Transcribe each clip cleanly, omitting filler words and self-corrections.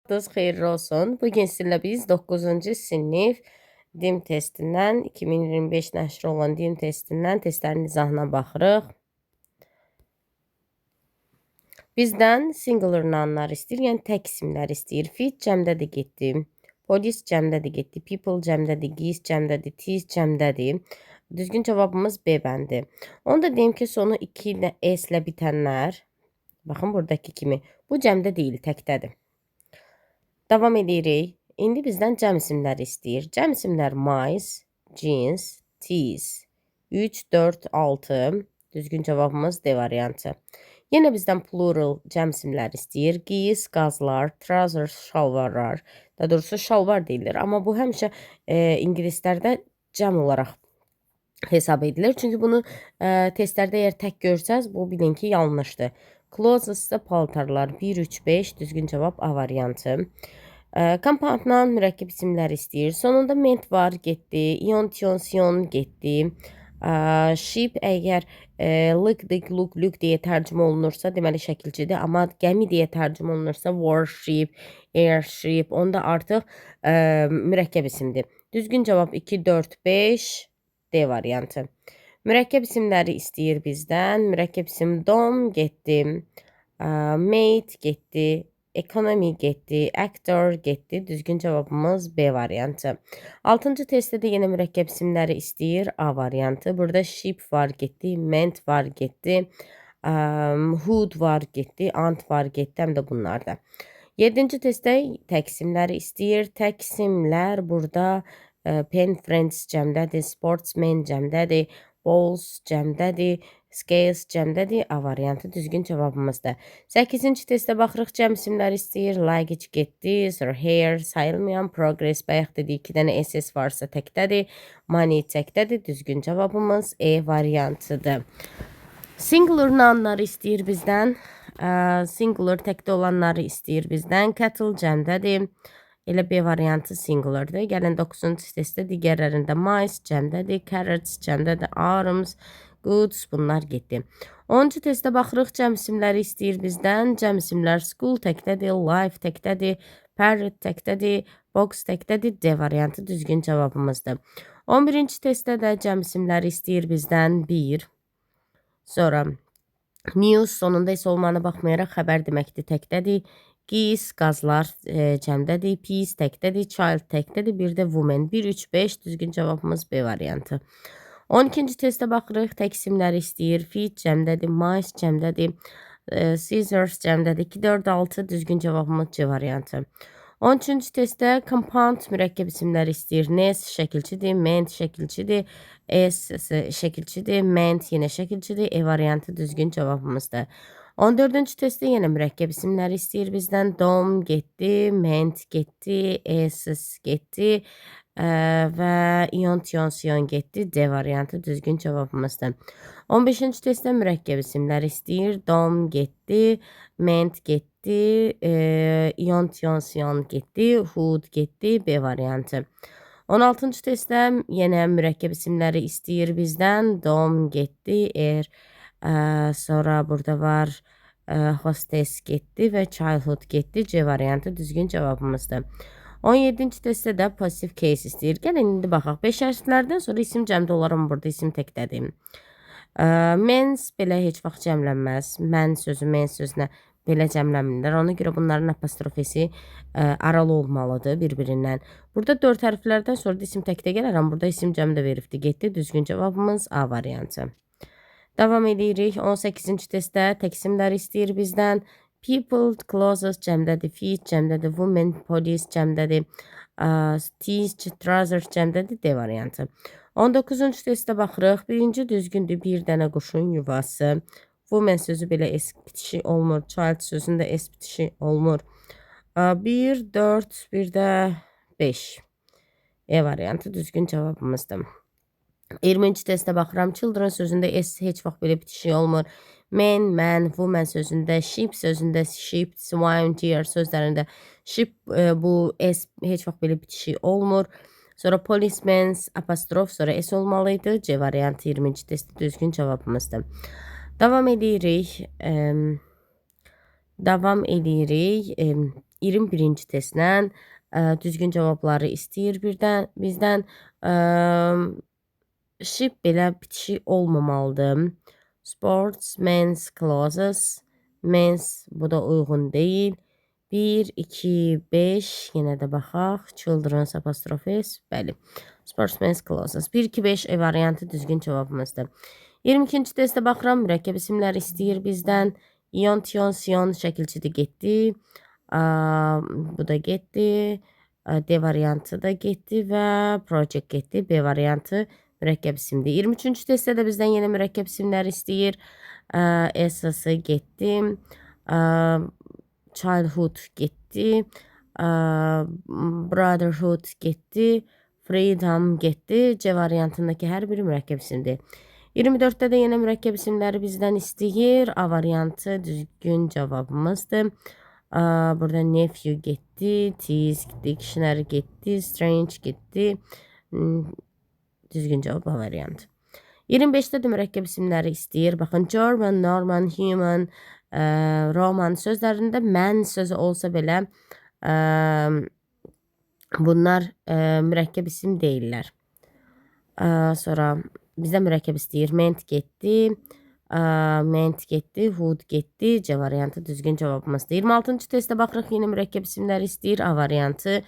Vaxtınız xeyirli olsun. Bugün sizinlə biz 9-cu sinif DİM testindən, 2025 nəşri olan DİM testindən testlərin izahına baxırıq. Bizdən singular nounlar istəyir, yəni tək isimlər istəyir. Fit cəmdədir getdi, polis cəmdədir getdi, people cəmdədir, geese cəmdədir, tease cəmdədir. Düzgün cavabımız B bəndi. Onu da deyim ki, sonu 2 ilə S ilə bitənlər, baxın buradakı kimi, bu cəmdə deyil, təkdədir. Davam edirik. İndi bizdən cəm isimləri istəyir. Cəm isimlər mice, jeans, tease. 3, 4, 6. Düzgün cavabımız D variantı. Yenə bizdən plural cəm isimləri istəyir. Geese, qazlar, trousers, şalvarlar. Daha doğrusu şalvar deyilir. Amma bu həmişə ingilislərdə cəm olaraq hesab edilir. Çünki bunu testlərdə əgər tək görsəz, bu bilin ki, yanlışdır. Clothes isə paltarlar. 1, 3, 5. Düzgün cavab A variantı. Compoundla mürəkkəb isimlər istəyir. Sonunda ment var, getdi. İon, tion, sion getdi. Ship əgər look, look deyə tərcümə olunursa, deməli şəkilçidir. Amma gəmi deyə tərcümə olunursa, warship, airship, onda artıq mürəkkəb isimdir. Düzgün cavab 2, 4, 5. D variantı. Mürəkkəb isimləri istəyir bizdən. Mürəkkəb isim dom getdi. Mate getdi. Economy getdi. Actor getdi. Düzgün cavabımız B variantı. 6-cı testdə də yenə mürəkkəb isimləri istəyir. A variantı. Burada ship var getdi. Ment var getdi. Hood var getdi. Ant var getdi. Həm də bunlarda. 7-ci testdə tək isimləri istəyir. Tək isimlər burada pen friends cəmdədir. Sportsman cəmdədir. Balls cəmdədir. Scales cəmdədir. A variantı düzgün cavabımızdır. 8-ci testdə baxırıq, cəm isimləri istəyir. Luggage getdi. Sonra hair sayılmayan. Progress bayaq dedik, 2 dənə SS varsa təkdədir. Money təkdədir. Düzgün cavabımız E variantıdır. Singular nounları istəyir bizdən. Singular təkdə olanları istəyir bizdən. Cattle cəmdədir. Elə B variantı singulardır. Gəlin 9-cu testdə digərlərində mice cəmdədir, carrots cəmdədir, arms, goods bunlar getdi. 10-cu testdə baxırıq, cəm isimləri istəyir bizdən. Cəm isimlər school təkdədir, life təkdədir, parrot təkdədir, box təkdədir. D variantı düzgün cavabımızdır. 11-ci testdə də cəm isimləri istəyir bizdən 1. Sonra news sonunda isə olmağına baxmayaraq xəbər deməkdir, təkdədir. Geese, qazlar cəmdədir. Peace təkdədir. Child təkdədir. Bir də woman. 1, 3, 5. Düzgün cavabımız B variantı. 12-ci testdə baxırıq. Tək isimləri istəyir. Feet cəmdədir. Mice cəmdədir. Scissors cəmdədir. 2, 4, 6. Düzgün cavabımız C variantı. 13-cü testdə compound mürəkkəb isimləri istəyir. Nes şəkilçidir. Ment şəkilçidir. S şəkilçidir. Ment yenə şəkilçidir. E variantı düzgün cavabımızdır. 14-cü testdə yenə mürəkkəb isimləri istəyir bizdən. Dom getdi, ment getdi, S getdi və ion, tion, sion getdi. D variantı düzgün cavabımızdır. 15-ci testdə mürəkkəb isimləri istəyir. Dom getdi, ment getdi, ion, tion, sion getdi, hood getdi. B variantı. 16-cı testdə yenə mürəkkəb isimləri istəyir bizdən. Dom getdi, sonra burada var hostess getdi və childhood getdi. C variantı düzgün cavabımızdır. 17-ci testdə də passive case istəyir. Gəlin indi baxaq. 5 hərflərdən sonra isim cəmdə olar, amma burada isim təkdədir. Mens belə heç vaxt cəmlənməz. Mən sözü men sözünə belə cəmlənmirlər. Ona görə bunların apostrofesi aralı olmalıdır bir-birindən. Burada 4 hərflərdən sonra da isim təkdə gələr, amma burada isim cəmdə veribdir. Getdi. Düzgün cavabımız A variantı. Davam edirik. 18-ci testdə tək isimlər istəyir bizdən. People, clothes cəmdədir. Feet cəmdədir. Women, police cəmdədir. Tease, trousers cəmdədir. D variantı. 19-cu testdə baxırıq. Birinci düzgündür. Bir dənə quşun yuvası. Women sözü belə S bitişi olmur. Child sözündə S bitişi olmur. 1, 4, bir də 5. E variantı düzgün cavabımızdır. 20-ci testdə baxıram. Children sözündə S heç vaxt belə bitişik olmur. Men, man, woman sözündə, sheep sözündə, sheep, swine, deer sözlərində sheep bu S heç vaxt belə bitişik olmur. Sonra policeman, apostrof, sonra S olmalıydı. C variantı 20-ci testdə düzgün cavabımızdır. Davam edirik. 21-ci testlə düzgün cavabları istəyir bizdən. Ship belə bitişi olmamalıdır. Sports, men's clothes, men's bu da uyğun deyil. 1, 2, 5 yenə də baxaq. Children's apostrophe s. Bəli. Sports, men's clothes. 1, 2, 5 variantı düzgün cavabımızdır. 22-ci testə baxıram. Mürəkkəb isimlər istəyir bizdən. İon, tion, sion şəkilçidir getdi. Bu da getdi. D variantı da getdi və project getdi. B variantı mürəkkəb isimdir. 23-cü testdə də bizdən yenə mürəkkəb isimlər istəyir. Essası getdi. Childhood getdi. Brotherhood getdi. Freedom getdi. C variantındakı hər biri mürəkkəb isimdir. 24-də də yenə mürəkkəb isimləri bizdən istəyir. A variantı düzgün cavabımızdır. Burada nephew getdi. Tease, dictionary getdi. Strange getdi. Düzgün cavab A variantı. 25-də də mürəkkəb isimləri istəyir. Baxın, German, Norman, Human, Roman sözlərində mən sözü olsa belə bunlar mürəkkəb isim deyirlər. Sonra bizə mürəkkəb istəyir. Ment getdi. Ment getdi. Hood getdi. C variantı düzgün cavabımızdır. 26-cı testə baxırıq. Yine mürəkkəb isimləri istəyir. A variantı.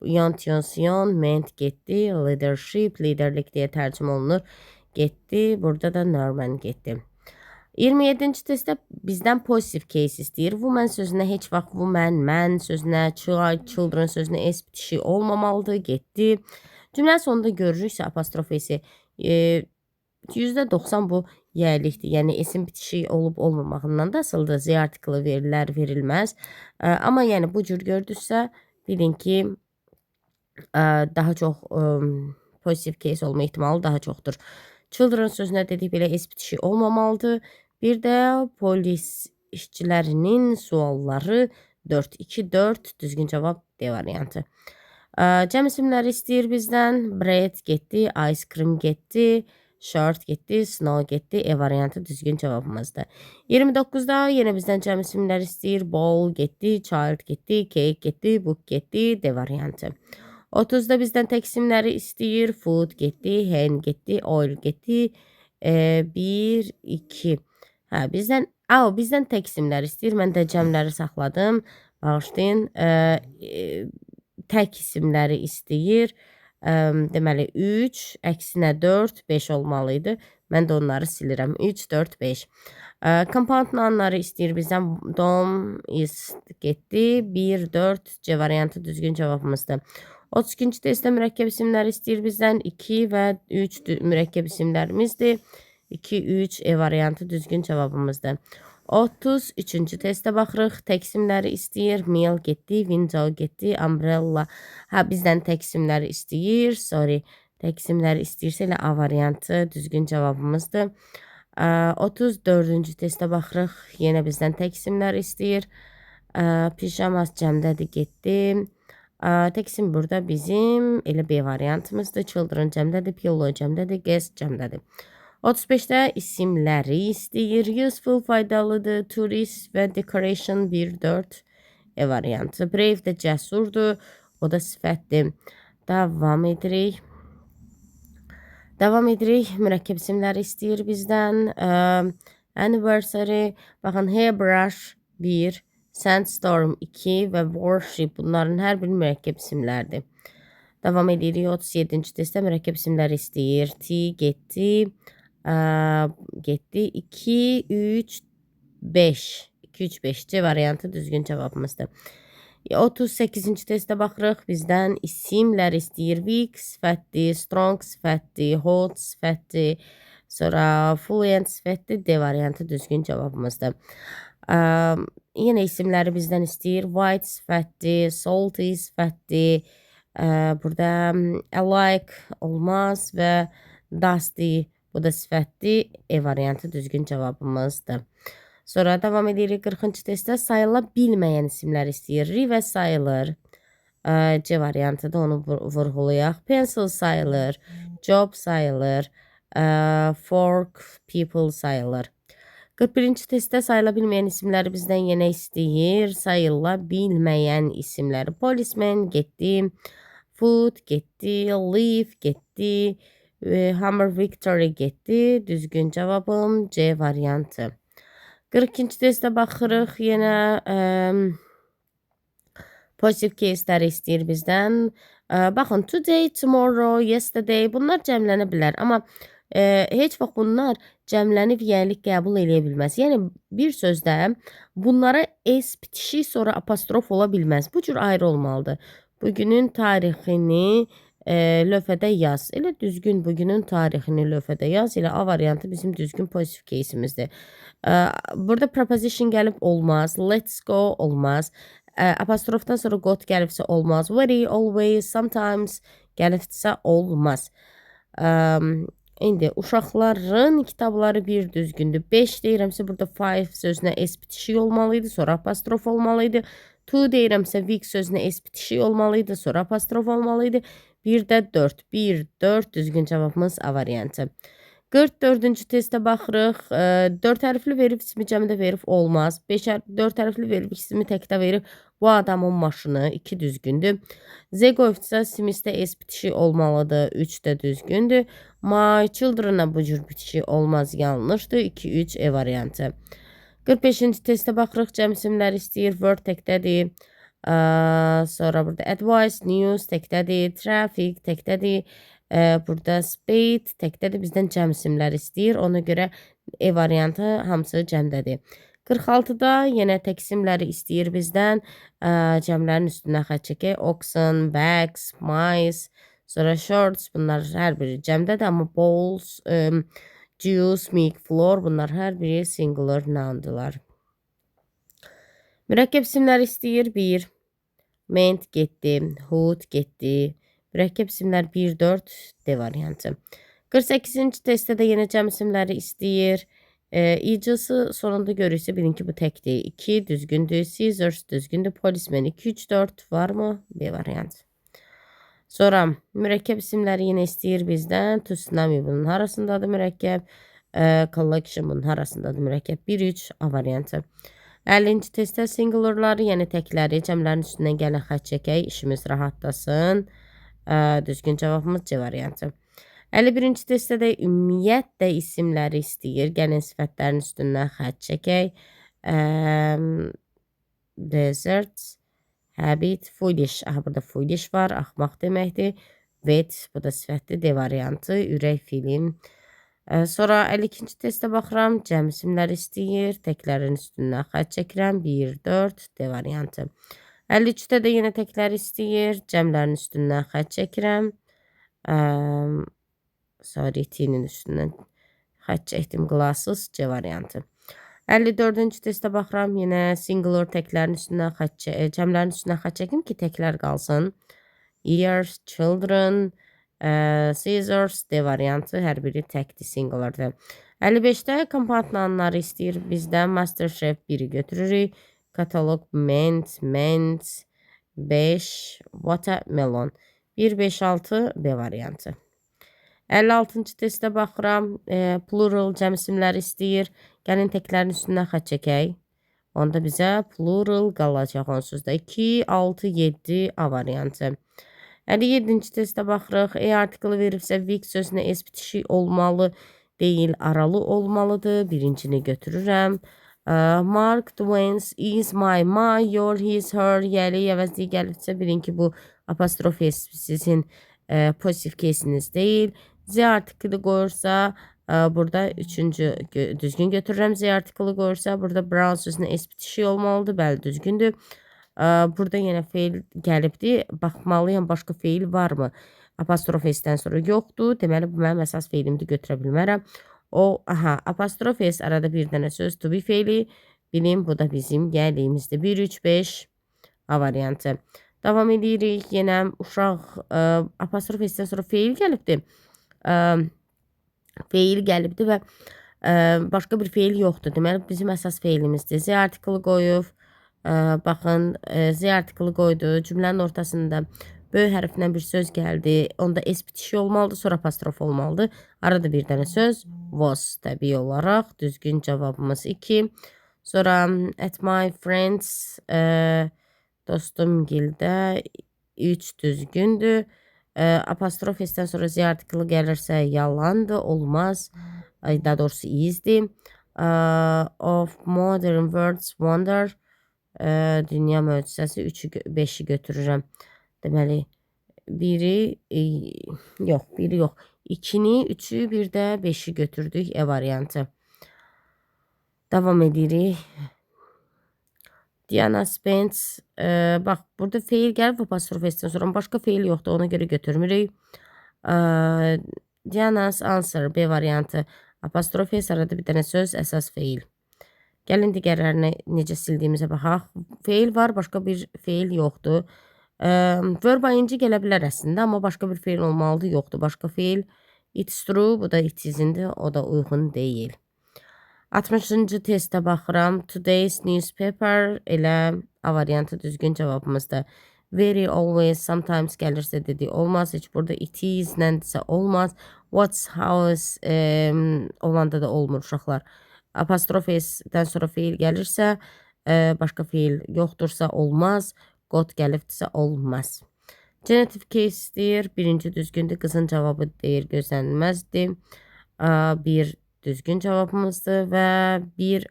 Yon, tion, sion. Ment getdi. Leadership. Liderlik deyə tərcümə olunur. Getdi. Burada da Norman getdi. 27-ci testdə bizdən positive case istəyir. Woman sözünə heç vaxt woman, mən sözünə, child, children sözünə s bitişi olmamalıdır. Getdi. Cümlə sonunda görürüksə apostrofesi %90 bu yəylikdir. Yəni s-in bitişi olub olmamağından da asılıdır. Z artiklı verilər, verilməz. Amma yəni bu cür gördüksə bilin ki daha çox positive case olma ihtimalı daha çoxdur. Children sözünə dedik belə s bitişi olmamalıdır. Bir də polis işçilərinin sualları 4-2-4 düzgün cavab D variantı. Cəm isimləri istəyir bizdən. Bread getdi, ice cream getdi, shirt getdi, snow getdi. E variantı düzgün cavabımızdır. 29-da yenə bizdən cəm isimlər istəyir. Ball getdi, child getdi, cake getdi, book getdi. D variantı. 30-da bizdən tək isimləri istəyir. Food getdi, hen getdi, oil getdi. 1, 2. Bizdən tək isimlər istəyir. Mən də cəmləri saxladım. Bağışlayın. Tək isimləri istəyir. Deməli 3, əksinə 4, 5 olmalıydı. Mən də onları silirəm. 3, 4, 5. Compound nounları istəyir bizdən. Dom, is getdi. 1, 4, C variantı düzgün cavabımızdır. 32-ci testdə mürəkkəb isimləri istəyir bizdən. 2 və 3 mürəkkəb isimlərimizdir. 2, 3, E variantı düzgün cavabımızdır. 33-cü testə baxırıq. Tək isimləri istəyir. Meal getdi, window getdi, umbrella. Bizdən tək isimləri istəyir. Tək isimləri istəyirsə elə A variantı düzgün cavabımızdır. 34-cü testə baxırıq. Yenə bizdən tək isimləri istəyir. Pijamas cəmdədir, getdi. Tək isim burada bizim elə B variantımızdır. Children cəmdədir, pillow cəmdədir, guest cəmdədir. 35-də isimləri istəyir. Useful, faydalıdır, tourist və decoration 1, 4 E variantı. Brave də cəsurdur. O da sifətdir. Davam edirik. Mürəkkəb isimləri istəyir bizdən. Anniversary. Baxın, hairbrush 1, sandstorm 2 və worship. Bunların hər biri mürəkkəb isimlərdir. Davam edirik. 37-ci testdə mürəkkəb isimləri istəyir. T getdi. Getdi 2, 3, 5. 2, 3, 5 C variantı düzgün cavabımızdır. 38-ci testə baxırıq. Bizdən isimlər istəyir. Weak sifətdir, strong sifətdir, hot sifətdir, sonra fluent sifətdir. D variantı düzgün cavabımızdır. Yenə isimləri bizdən istəyir. White sifətdir, salty sifətdir. Burada alike olmaz və dusty bu da sifətdir. E variantı düzgün cavabımızdır. Sonra davam edirik 40-cı testdə. Sayıla bilməyən isimlər istəyir. River sayılır. C variantıdır, onu vurğulayaq. Pencil sayılır. Job sayılır. Fork, people sayılır. 41-ci testdə sayıla bilməyən isimləri bizdən yenə istəyir. Sayıla bilməyən isimləri. Policeman getdi. Food getdi. Leaf getdi. Hammer Victory getdi. Düzgün cavabım C variantı. 42-ci testdə baxırıq. Yenə pozitiv case'ləri istəyir bizdən. Baxın, today, tomorrow, yesterday bunlar cəmlənə bilər. Amma heç vaxt bunlar cəmlənib yəlik qəbul eləyə bilməz. Yəni, bir sözdə bunlara S bitişik sonra apostrof ola bilməz. Bu cür ayrı olmalıdır. Bugünün tarixini lövhədə yaz. Elə düzgün bugünün tarixini lövhədə yaz. Elə A variantı bizim düzgün pozitiv case'imizdir. Burada preposition gəlib olmaz. Let's go olmaz. Apostrofdan sonra got gəlibsə olmaz. Very, always, sometimes gəlibsə olmaz. İndi uşaqların kitabları bir düzgündür. 5 deyirəmsə burada 5 sözünə S bitişik olmalıydı, sonra apostrof olmalıydı. 2 deyirəmsə week sözünə S bitişik olmalıydı, sonra apostrof olmalıydı. Bir də 4. 1, 4 düzgün cavabımız A variantı. 44-cü testə baxırıq. 4 hərfli verib ismi cəmdə verib olmaz. 4 hərfli verib ismi təkdə verib bu adamın maşını 2 düzgündür. Z qoyubsa Smith'də S bitişi olmalıdır. 3 də düzgündür. My children'a bu cür bitişi olmaz, yanlışdır. 2-3 E variantı. 45-ci testə baxırıq. Cəm isimlər istəyir. Word təkdədir. Sonra burada advice, news təkdədir. Traffic təkdədir. Burada spade təkdədir. Bizdən cəm isimlər istəyir. Ona görə E variantı hamısı cəmdədir. 46-da yenə tək isimləri istəyir bizdən. Cəmlərin üstündən xətt çəkək. Oxen, bags, mice, sonra shorts. Bunlar hər biri cəmdədir. Amma bowls, juice, milk, floor bunlar hər biri singular noun'dular. Mürəkkəb isimlər istəyir. 1. Ment getdi. Hood getdi. Mürəkkəb isimlər 1, 4 D variantı. 48-ci testdə də yenə cəm isimləri istəyir. İcısı sonunda görürsə bilin ki bu təkdir. 2 düzgündür. Scissors düzgündür. Policeman 2, 3, 4 var mı? B variantı. Sonra mürəkkəb isimləri yenə istəyir bizdən. Tsunami bunun arasındadır mürəkkəb. Collection bunun arasındadır mürəkkəb. 1, 3 A variantı. 50-ci testdə singularları, yəni təkləri cəmlərin üstündən gələn xətt çəkək. İşimiz rahatlasın. Düzgün cavabımız C variantı. 51-ci testdə də ümumiyyətlə isimləri istəyir. Gəlin sifətlərin üstündən xətt çəkək. Desert, habit, foolish. Aha, burada foolish var. Axmaq deməkdir. Wet, bu da sifətdir. D variantı. Ürək, film. Sonra 52-ci testə baxıram. Cəm isimləri istəyir. Təklərin üstündən xətt çəkirəm. 1, 4 D variantı. 53-də də yenə təkləri istəyir. Cəmlərin üstündən xətt çəkirəm. Sorry, T-nin üstündən xətt çəkdim. Glasses C variantı. 54-cü testə baxıram. Yenə singular təklərin üstündən cəmlərin üstündən xətt çəkim ki, təklər qalsın. Ears, children, scissors D variantı. Hər biri təkdir, singulardır. 55-də compound nounları istəyir bizdən. Masterchef 1-i götürürük. Katalog, ment, 5, watermelon. 1, 5, 6 B variantı. 56-cı testə baxıram. Plural cəm isimləri istəyir. Gəlin təklərin üstündən xətt çəkək. Onda bizə plural qalacaq onsuz da. 2, 6, 7 A variantı. 57-ci testə baxırıq. Artiklı veribsə week sözünə S bitişik olmalı deyil, aralı olmalıdır. Birincini götürürəm. Mark Twain's is my, your, his, her, yəli, əvəzliyi gəlibsə bilin ki bu apostrof S sizin pozitiv case'iniz deyil. Z artikli qoyursa burada 3-cü düzgün götürürəm. Z artikli qoyursa burada brown sözünə S bitişik olmalıdır. Bəli, düzgündür. Burada yenə feil gəlibdir. Baxmalıyam başqa feil varmı? Apostrof S-dən sonra yoxdur. Deməli bu mənim əsas feilimdir, götürə bilmərəm. Apostrof S arada bir dənə söz to be feili. Bilin bu da bizim gəliyimizdir. 1, 3, 5 A variantı. Davam edirik. Yenə uşaq apostrof S-dən sonra feil gəlibdir. Feil gəlibdir və başqa bir feil yoxdur. Deməli bizim əsas feilimizdir. Z artiklı qoyub. Baxın, Z artiklı qoydu. Cümlənin ortasında böyük hərflə bir söz gəldi. Onda S bitişi olmalıdır, sonra apostrof olmalıdır. Arada bir dənə söz. was təbii olaraq. Düzgün cavabımız 2. Sonra at my friends dostum gildə 3 düzgündür. Apostrof s'dən sonra z artiklı gəlirsə yalandır, olmaz. Daha doğrusu izdir. Of modern words wonder dünya möcüzəsi 3'ü 5'i götürürəm. Deməli biri yox, biri yox. 2'ni, 3'ü, bir də 5'i götürdük E variantı. Davam edirik. Diana Spence. Bax, burada feil gəlib apostrof s'dən sonra başqa feil yoxdur, ona görə götürmürük. Diana's answer B variantı. Apostrof S arada bir dənə söz, əsas feil. Gəlin digərlərini necə sildiyimizə baxaq. Feil var, başqa bir feil yoxdur. Verb ing gələ bilər əslində, amma başqa bir feil olmalıdır, yoxdur. Başqa feil it's true, bu da it is'indir, o da uyğun deyil. 60-cı testə baxıram. Today's newspaper elə A variantı düzgün cavabımızdır. Very, always, sometimes gəlirsə dedik olmaz. Heç burada it is nəndirsə olmaz. What's, how's olanda da olmur uşaqlar. Apostrof s'dən sonra feil gəlirsə, başqa feil yoxdursa olmaz. Got gəlibdirsə olmaz. Genitive case deyir. Birinci düzgündür. Qızın cavabı deyir gözlənilməzdir. Bir düzgün cavabımızdır və bir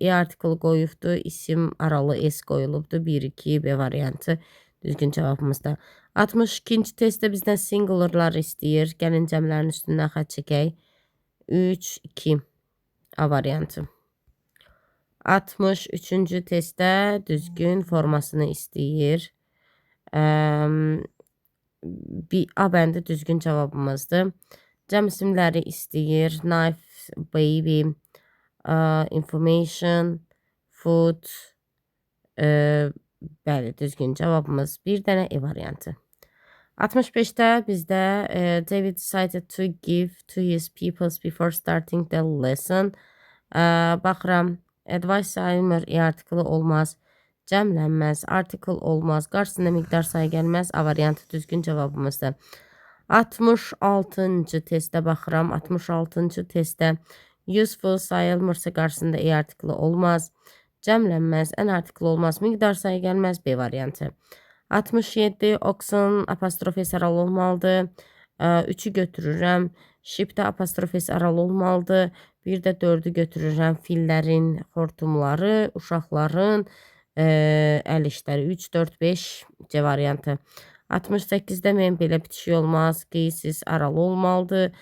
E artiklı qoyubdur. İsim aralı S qoyulubdur. 1-2 B variantı düzgün cavabımızdır. 62-ci testdə bizdən singularlar istəyir. Gəlin cəmlərin üstündən xətt çəkək. 3-2 A variantı. 63-cü testdə düzgün formasını istəyir. A bəndi düzgün cavabımızdır. Cəm isimləri istəyir. Knife, baby, information, food. Bəli, düzgün cavabımız bir dənə E variantı. 65'də bizdə David decided to give to his pupils before starting the lesson. Baxıram. Advice sayılmır, E artiklı olmaz. Cəmlənməz, article olmaz. Qarşısında miqdar sayı gəlməz. A variantı düzgün cavabımızdır. 66-cı testə baxıram. 66-cı testdə useful sayılmırsa qarşısında E artiklı olmaz. Cəmlənməz, ən artiklı olmaz. Miqdar sayı gəlməz. B variantı. 67 oxen apostrof S aralı olmalıdır. 3'ü götürürəm. Shipdə apostrof S aralı olmalıdır. Bir də 4'ü götürürəm. Fillərin xortumları, uşaqların əl işləri. 3, 4, 5 C variantı. 68'də mən belə bitişik olmaz. Qeysiz aralı olmalıdır.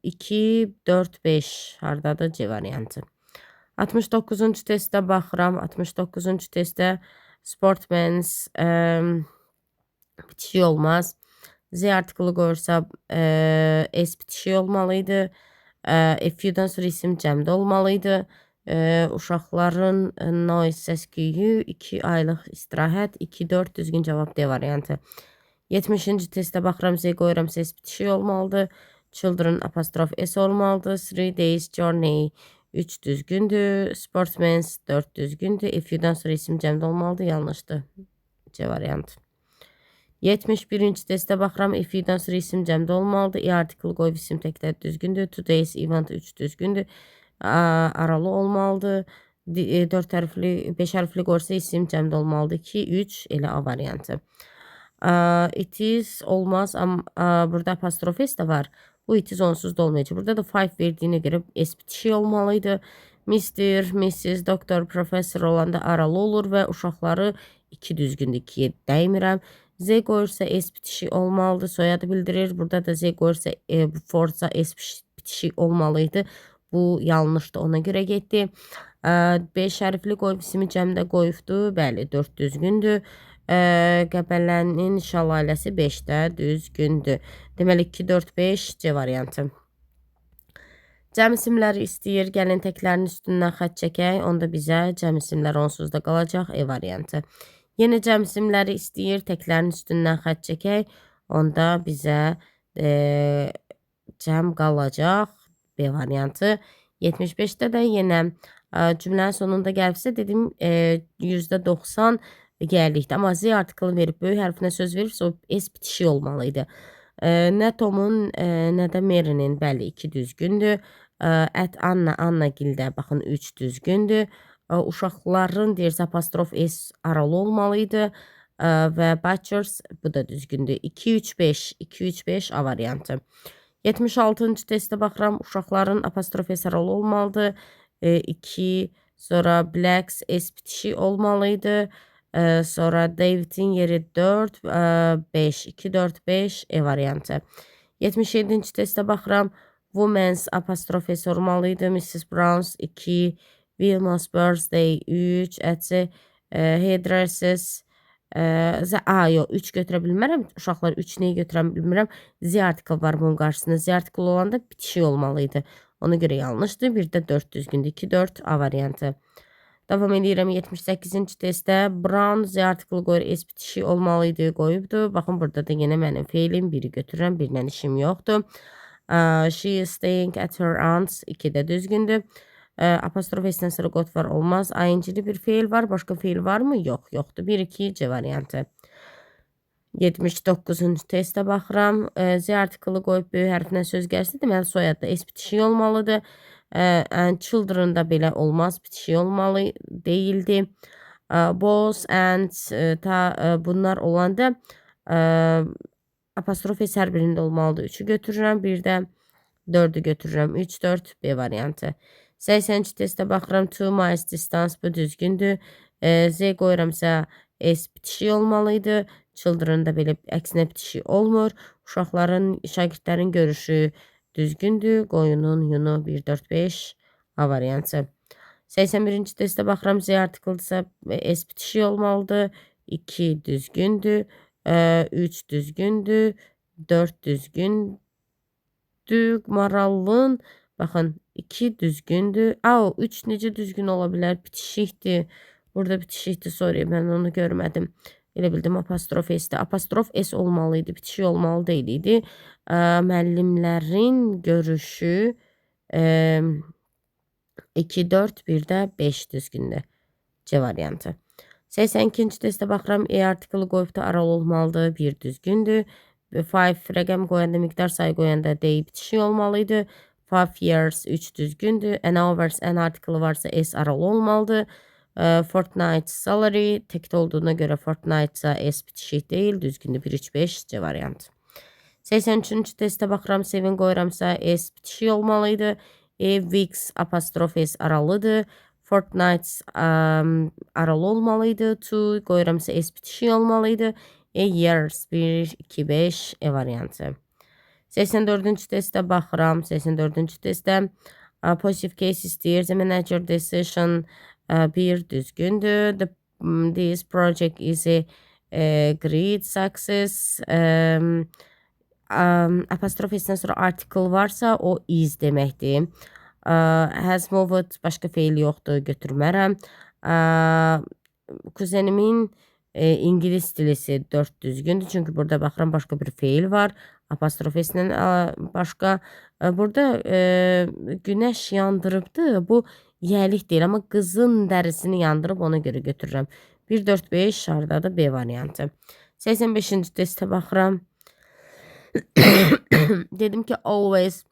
2, 4, 5 hardadır C variantı. 69-cu testdə baxıram. 69-cu testdə sportmens bitişik olmaz. Z artiklı qoyursa S bitişik olmalıydı. FU-dan sonra isim cəmdə olmalıydı. Uşaqların noise səs-küyü 2 aylıq istirahət 2-4 düzgün cavab D variantı. 70-ci testə baxıram. Z qoyuram, S bitişik olmalıdır. Children apostrof S olmalıdır. 3 days journey 3 düzgündür. Sportsmens 4 düzgündür. FU-dan sonra isim cəmdə olmalıdır. Yanlışdır. C variantı. 71-ci testə baxıram. FU-dan sonra isim cəmdə olmalıdır. E artiklı qoyub isim təkdə düzgündür. Today's event 3 düzgündür. Aralı olmalıdır. 4 hərfli, 5 hərfli qoyursa isim cəmdə olmalıdır. 2, 3 elə A variantı. It is olmaz. Burada apostrof S də var. Bu it is onsuz da olmayacaq. Burada da 5 verdiyinə görə S bitişik olmalıydı. Mr, Mrs, doktor, professor olanda aralı olur və uşaqları 2 düzgündür. 2'ye dəymirəm. Z qoyursa S bitişik olmalıdır. Soyadı bildirir. Burada da Z qoyursa Forza S bitişik olmalıydı. Bu yanlışdır. Ona görə getdi. 5 hərfli qoyub ismi cəmdə qoyubdur. Bəli, 4 düzgündür. Qəbələnin şəlaləsi 5-də düzgündür. Deməli 2, 4, 5 C variantı. Cəm isimləri istəyir. Gəlin təklərin üstündən xətt çəkək. Onda bizə cəm isimlər onsuz da qalacaq. E variantı. Yenə cəm isimləri istəyir. Təklərin üstündən xətt çəkək. Onda bizə cəm qalacaq. B variantı. 75'də də yenə cümlənin sonunda gəlibsə dedim %90 gəllikdir. Amma Z artiklı verib böyük hərfinə söz verirsə o S bitişik olmalıydı. Nə Tomun, nə də Mary'nin, bəli, 2 düzgündür. At Anna, Annagildə baxın 3 düzgündür. Uşaqların deyirsə apostrof S aralı olmalı idi. Və Butchers, bu da düzgündür. 2-3-5, 2-3-5 A variantı. 76-cı testə baxıram. Uşaqların apostrof S aralı olmalıdır. 2, sonra Blacks S bitişi olmalı idi. Sonra David'in yeri 4, 5, 2, 4, 5 E variantı. 77-ci testə baxıram. Women's apostrof S olmalı idi. Mrs. Brown's 2, Wilma's birthday 3, etc. Hairdressers yox, 3 götürə bilmərəm. Uşaqlar 3 neyi götürə bilmirəm. Z article var bunun qarşısında. Z article olanda bitişik olmalı idi. Ona görə yanlışdır. Bir də 4 düzgündür. 2, 4 A variantı. Davam edirəm 78-ci testdə. Brown Z article qoyur, S bitişik olmalı idi, qoyubdur. Baxın, burada da yenə mənim feilim. Biri götürürəm, birlə işim yoxdur. She is staying at her aunt's 2 də düzgündür. Apostrof S-dən sonra qot var, olmaz. ING-li bir feil var. Başqa feil var mı? Yox, yoxdur. 1, 2 C variantı. 79-cu testə baxıram. Z artiklı qoyub böyük hərflə söz gəlsə, deməli soyadda S bitişik olmalıdır. And children da belə olmaz, bitişik olmalı deyildi. Boss and bunlar olanda apostrof S hər birində olmalıdır. 3-ü götürürəm, bir də 4-ü götürürəm. 3, 4 B variantı. 80-ci testə baxıram. 2 miles distance, bu düzgündür. Z qoyuramsa S bitişik olmalıydı. Children da belə əksinə bitişik olmur. Uşaqların, şagirdlərin görüşü düzgündür. Qoyunun yunu 1, 4, 5 A variantı. 81-ci testə baxıram. Z artiklıdırsa S bitişik olmalıdır. 2 düzgündür. 3 düzgündür. 4 düzgündür. Marallın baxın 2 düzgündür. 3 necə düzgün ola bilər? Bitişikdir. Burada bitişikdir. Sorry, mən onu görmədim. Elə bildim apostrof S-dir. Apostrof S olmalıydı. Bitişik olmalı deyildi. Müəllimlərin görüşü 2, 4, bir də 5 düzgündür. C variantı. 82-ci testə baxıram. E artiklı qoyub da aralı olmalıdır. 1 düzgündür. 5 rəqəm qoyanda, miqdar sayı qoyanda D bitişik olmalıydı. 5 years 3 düzgündür. An hours N artiklı varsa S aralı olmalıdır. Fortnite salary tekdə olduğuna görə Fortnite-sa S bitişik deyil. Düzgündür. 1, 3, 5 C variantı. 83-cü testə baxıram. 7 qoyuramsa S bitişik olmalıydı. Weeks apostrof S aralıdır. Fortnite aralı olmalıydı. 2 qoyuramsa S bitişik olmalıydı. Years 1, 2, 5 E variantı. 84-cü testə baxıram. 84-cü testdə positive case istəyir. The manager decision 1 düzgündür. This project is a great success. Apostrof S-dən sonra article varsa o is deməkdir. Has moved başqa feil yoxdur, götürmərəm. Kuzenimin İngilis dilisi 4 düzgündür. Çünki burada baxıram başqa bir feil var. Apostrof S-dən başqa. Burada günəş yandırıbdır. Bu yəlik deyil, amma qızın dərisini yandırıb ona görə götürürəm. 1, 4, 5 şardadır B variantı. 85-ci testə baxıram. Dedim ki always,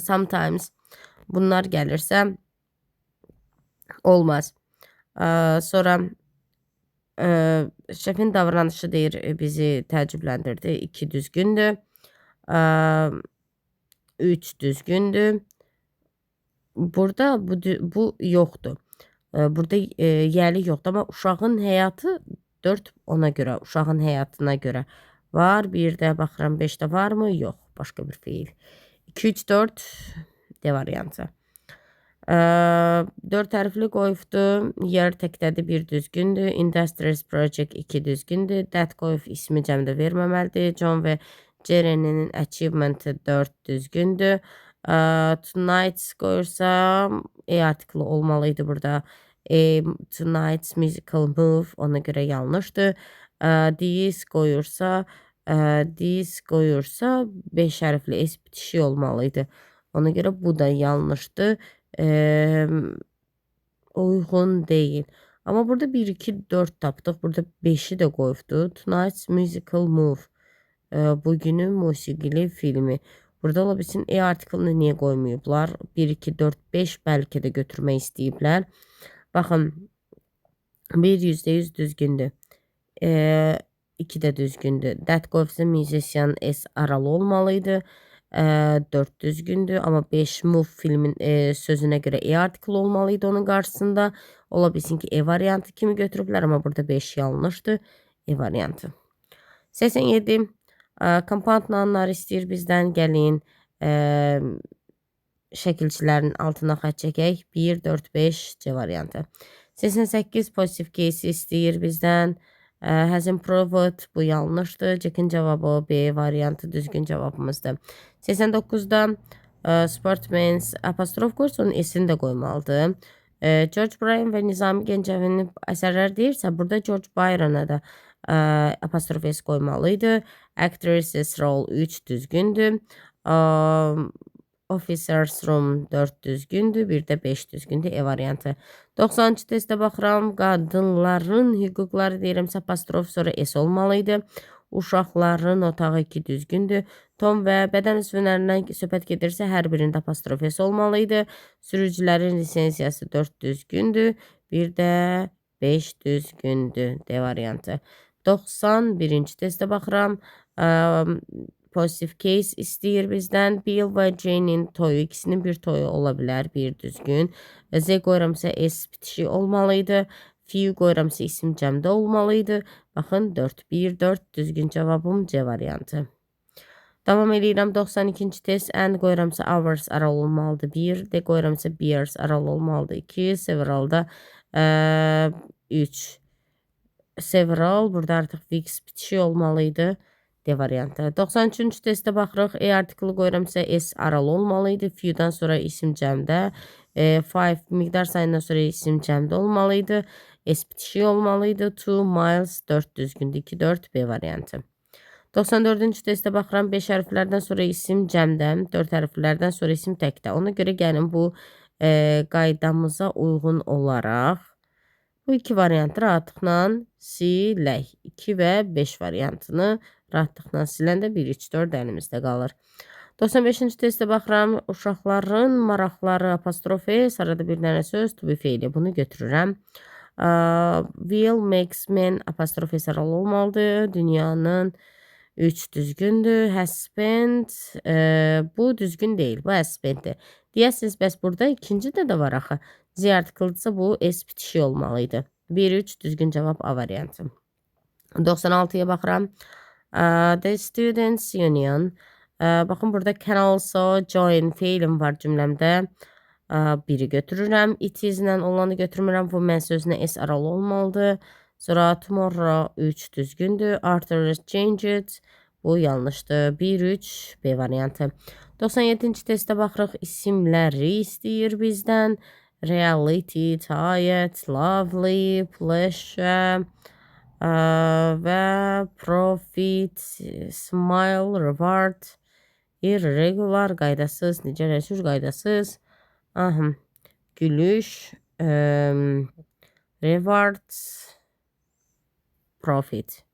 sometimes bunlar gəlirsə olmaz. Sonra şefin davranışı deyir bizi təəccübləndirdi. 2 düzgündür. 3 düzgündür. Burada bu yoxdur. Burada yəli yoxdur, amma uşağın həyatı 4 ona görə, uşağın həyatına görə var. Bir də baxıram 5-də varmı? Yox, başqa bir feil. 2, 3, 4 D variantı. 4 hərfli qoyubdur. Yer təkdədir, 1 düzgündür. Industries project 2 düzgündür. That qoyub ismi cəmdə verməməlidir. John və Jerry'nin achievement-ı 4 düzgündür. Tonight qoyursa E artiklı olmalıydı burada. Tonight's musical move ona görə yanlışdır. This qoyursa 5 hərfli S bitişik olmalıydı. Ona görə bu da yanlışdır. Uyğun deyil. Amma burada 1, 2, 4 tapdıq. Burada 5-i də qoyubdur. Tonight's musical move. Bugünün musiqili filmi. Burada ola bilsin E artiklını niyə qoymayıblar? 1, 2, 4, 5 bəlkə də götürmək istəyiblər. Baxın, 1 %100 düzgündür. 2 də düzgündür. That gives the musician S aralı olmalıydı. 4 düzgündür. Amma 5 move filmin sözünə görə E artiklı olmalıydı onun qarşısında. Ola bilsin ki E variantı kimi götürüblər, amma burada 5 yanlışdır. E variantı. 87. Compound nounlar istəyir bizdən. Gəlin şəkilçilərin altına xətt çəkək. 1, 4, 5 C variantı. 88 positive case istəyir bizdən. Has improved, bu yanlışdır. Jack'in cavabı B variantı düzgün cavabımızdır. 89'da Sportmans apostrof qoyursa onun S-ini də qoymalıdır. George Bryan və Nizami Gəncəvinin əsərlər deyirsə, burada George Byron'a da apostrof S qoymalıydı. Actress role 3 düzgündür. Officers room 4 düzgündür. Bir də 5 düzgündür. E variantı. 90-cı testə baxıram. Qadınların hüquqları deyirəmsə apostrof sonra S olmalıydı. Uşaqların otağı 2 düzgündür. Tom və bədən üzvlərindən söhbət gedirsə hər birində apostrof S olmalıydı. Sürücülərin lisensiyası 4 düzgündür. Bir də 5 düzgündür. D variantı. 91-ci testə baxıram. Positive case istəyir bizdən. Bill və Jane'in toyu, ikisinin bir toyu ola bilər, bir düzgün. Z qoyuramsa S bitişi olmalıydı. Few qoyuramsa isim cəmdə olmalıydı. Baxın 4, 1, 4 düzgün cavabım C variantı. Davam edirəm 92-ci test. And qoyuramsa hours aralı olmalıdır 1. D qoyuramsa beers aralı olmalıdır 2. Severalda 3. Several burada artıq weeks bitişi olmalıydı. D variantı. 93-cü testə baxırıq. E artiklı qoyuramsa S aralı olmalıydı. Few'dan sonra isim cəmdə. 5 miqdar sayından sonra isim cəmdə olmalıydı. S bitişi olmalıydı. 2 miles 4 düzgündür. 2, 4 B variantı. 94-cü testə baxıram. 5 hərflərdən sonra isim cəmdə. 4 hərflərdən sonra isim təkdə. Ona görə gəlin bu qaydamıza uyğun olaraq bu iki variantı rahatlıqla silək. 2 və 5 variantını rahatlıqla siləndə 1, 3, 4 əlimizdə qalır. 95-ci testə baxıram. Uşaqların maraqları apostrof S, arada bir dənə söz, to be feili. Bunu götürürəm. Will makes men apostrof S aralı olmalıdır. Dünyanın 3 düzgündür. Has spent. Bu düzgün deyil. Bu has spentdir. Deyəsiniz, bəs burada ikinci də var axı. Z artiklıdırsa bu S bitişi olmalıydı. 1, 3 düzgün cavab A variantı. 96'ya baxıram. The Students Union. Baxın, burada can also join feilim var cümləmdə. Biri götürürəm. It is ilə olanı götürmürəm. Bu mən sözünə S aralı olmalıdır. Sonra tomorrow 3 düzgündür. Arthur is changed. Bu yanlışdır. 1, 3 B variantı. 97-ci testə baxırıq. İsimləri istəyir bizdən. Reality, tired, lovely, pleasure və profit, smile, reward, irregular, qaydasız, necə rəsur, qaydasız, gülüş, reward, profit.